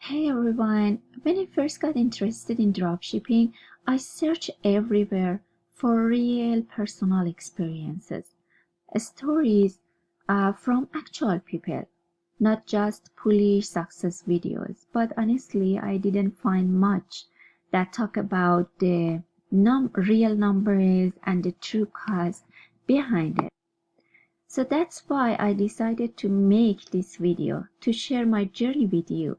Hey everyone, when I first got interested in dropshipping, I searched everywhere for real personal experiences, stories from actual people, not just polish success videos. But honestly, I didn't find much that talk about the real numbers and the true cost behind it. So that's why I decided to make this video to share my journey with you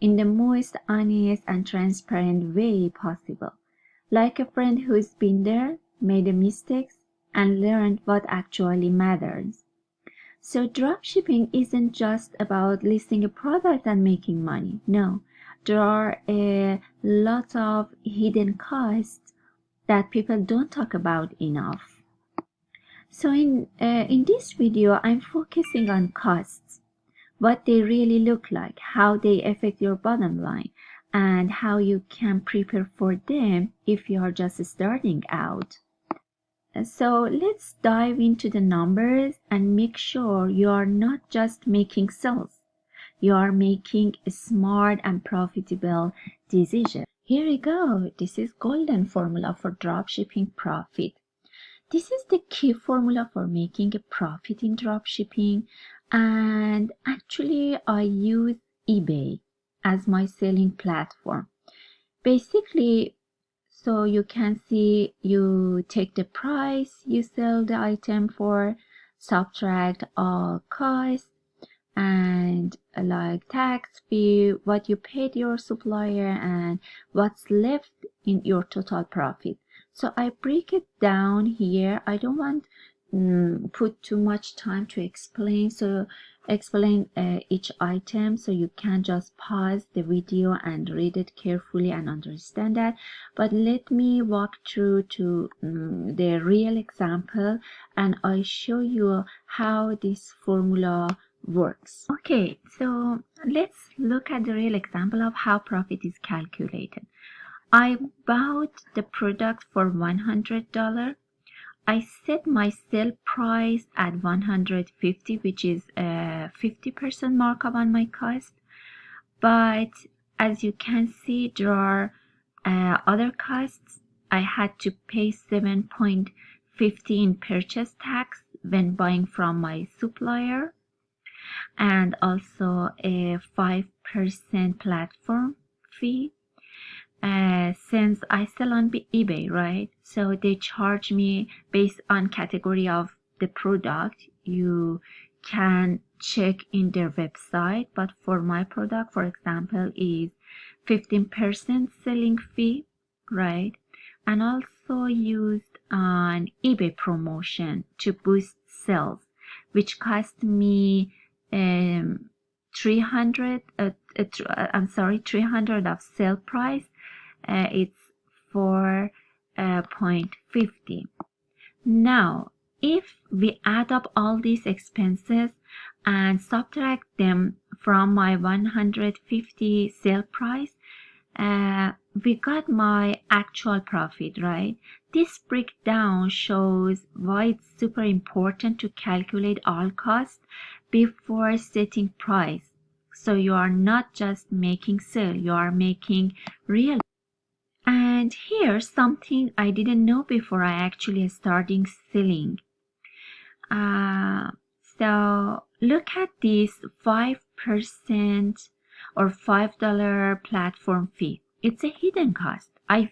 in the most honest and transparent way possible, like a friend who's been there, made the mistakes, and learned what actually matters. So dropshipping isn't just about listing a product and making money. No, there are a lot of hidden costs that people don't talk about enough. So in this video, I'm focusing on costs, what they really look like, how they affect your bottom line, and how you can prepare for them if you are just starting out. So let's dive into the numbers and make sure you are not just making sales. You are making a smart and profitable decision. Here we go. This is golden formula for dropshipping profit. This is the key formula for making a profit in dropshipping, and actually I use eBay as my selling platform. Basically, so you can see, you take the price you sell the item for, subtract all costs and like tax, fee, what you paid your supplier, and what's left in your total profit. So I break it down here. I don't want put too much time to explain each item, so you can just pause the video and read it carefully and understand that. But let me walk through to the real example, and I show you how this formula works. Okay, so let's look at the real example of how profit is calculated. I bought the product for $100. I set my sale price at $150, which is a 50% markup on my cost. But as you can see, there are other costs. I had to pay 7.50 in purchase tax when buying from my supplier, and also a 5% platform fee. Since I sell on eBay, right? So they charge me based on category of the product. You can check in their website, but for my product, for example, is 15% selling fee, right? And also used an eBay promotion to boost sales, which cost me 300 300 of sale price. It's 4.50. Now if we add up all these expenses and subtract them from my 150 sale price, we got my actual profit, right? This breakdown shows why it's super important to calculate all costs before setting price. So you are not just making sale, you are making real. And here's something I didn't know before I actually started selling. So look at this 5% or $5 platform fee. It's a hidden cost I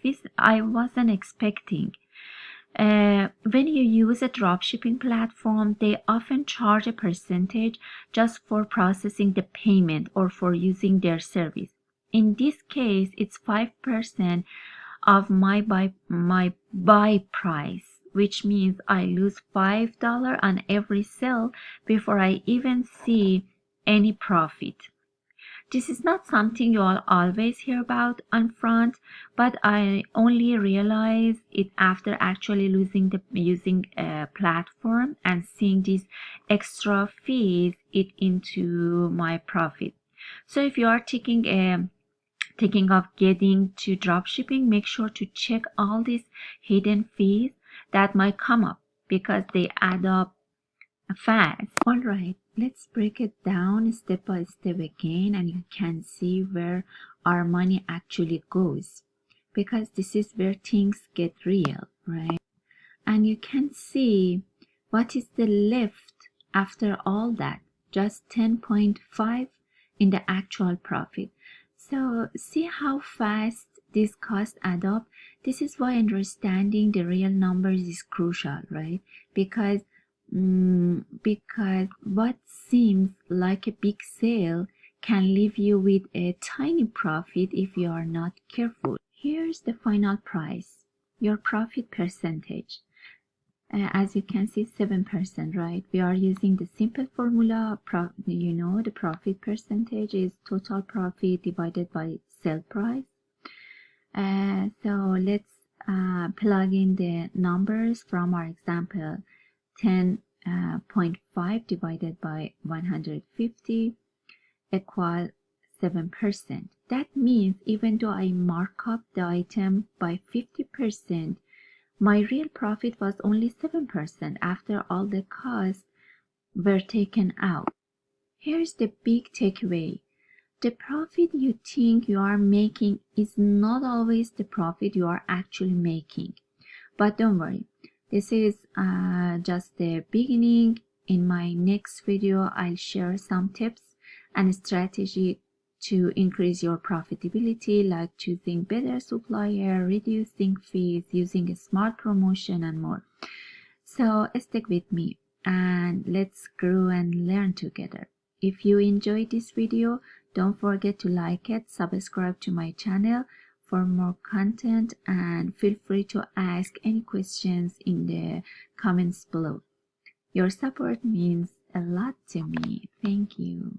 wasn't expecting. When you use a dropshipping platform, they often charge a percentage just for processing the payment or for using their service. In this case, it's 5% of my buy price, which means I lose $5 on every sale before I even see any profit. This is not something you'll always hear about on front, but I only realized it after actually using a platform and seeing these extra fees eat into my profit. So if you are thinking of getting to dropshipping, make sure to check all these hidden fees that might come up because they add up fast. Alright, let's break it down step by step again, and you can see where our money actually goes, because this is where things get real, right? And you can see what is the left after all that, just 10.5 in the actual profit. So see how fast these costs add up. This is why understanding the real numbers is crucial, right? Because what seems like a big sale can leave you with a tiny profit if you are not careful. Here's the final price, your profit percentage. As you can see, 7%, right? We are using the simple formula. The profit percentage is total profit divided by sale price. So let's plug in the numbers from our example. 10.5 divided by 150 equal 7%. That means even though I mark up the item by 50%, my real profit was only 7% after all the costs were taken out. Here's the big takeaway. The profit you think you are making is not always the profit you are actually making. But don't worry, this is just the beginning. In my next video, I'll share some tips and strategy to increase your profitability, like choosing better supplier, reducing fees, using a smart promotion, and more. So stick with me and let's grow and learn together. If you enjoyed this video, don't forget to like it, subscribe to my channel for more content, and feel free to ask any questions in the comments below. Your support means a lot to me. Thank you.